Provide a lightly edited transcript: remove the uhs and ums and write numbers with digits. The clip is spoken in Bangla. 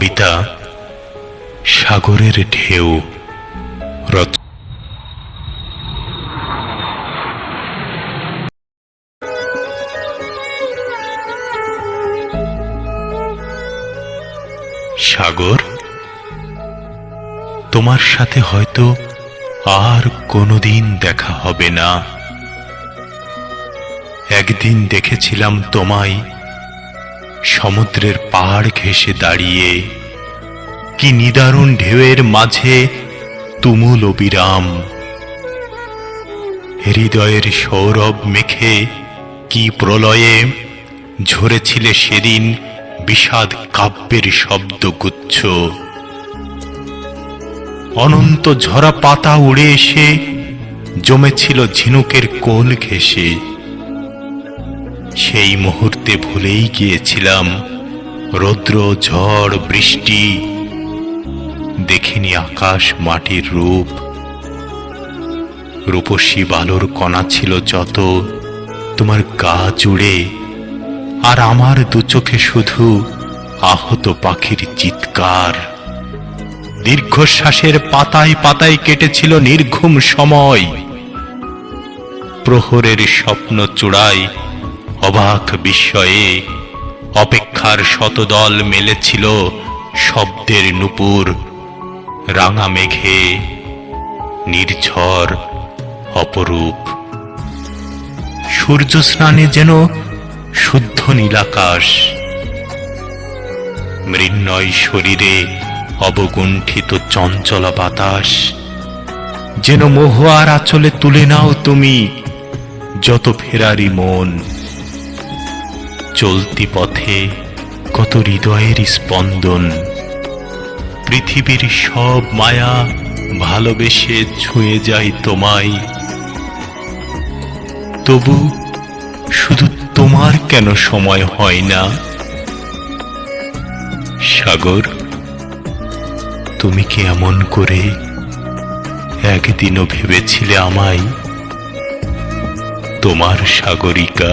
কবিতা সাগরের ঢেউ। সাগর, তোমার সাথে হয়তো আর কোনোদিন দেখা হবে না। একদিন দেখেছিলাম তোমায় সমুদ্রের পাড় ঘেঁষে দাঁড়িয়ে, কি নিদারুণ ঢেউয়ের মাঝে তুমুল অবিরাম। হৃদয়ের সৌরভ মেখে কি প্রলয়ে ঝরেছিলে সেদিন বিষাদ কাব্যের শব্দগুচ্ছ। অনন্ত ঝরা পাতা উড়ে এসে জমেছিল ঝিনুকের কোল ঘেঁষে। সেই মুহূর্তে ভুলেই গিয়েছিলাম রৌদ্র ঝড় বৃষ্টি, দেখিনি আকাশ মাটির রূপ। রূপসী বালুর কণা ছিল যত তোমার গা জুড়ে, আর আমার দু চোখে শুধু আহত পাখির চিৎকার। দীর্ঘশ্বাসের পাতায় পাতায় কেটেছিল নির্ঘুম সময়। প্রহরের স্বপ্ন চূড়ায় অবাক বিস্ময়ে অপেক্ষার শতদল মেলেছিল শব্দের নূপুর। রাঙা মেঘে নির্ঝর অপরূপ, সূর্য স্নানে যেন শুদ্ধ নীলাকাশ। মৃন্ময় শরীরে অবগুণ্ঠিত চঞ্চলা বাতাস, যেন মহুয়ার আঁচলে তুলে নাও তুমি যত ফেরারি মন। চলতি পথে কত হৃদয়ের স্পন্দন, পৃথিবীর সব মায়া ভালোবেসে ছুঁয়ে যায় তোমায়। তবু শুধু তোমার কেন সময় হয় না? সাগর, তুমি কি এমন করে একদিনও ভেবেছিলে আমায় তোমার সাগরিকা?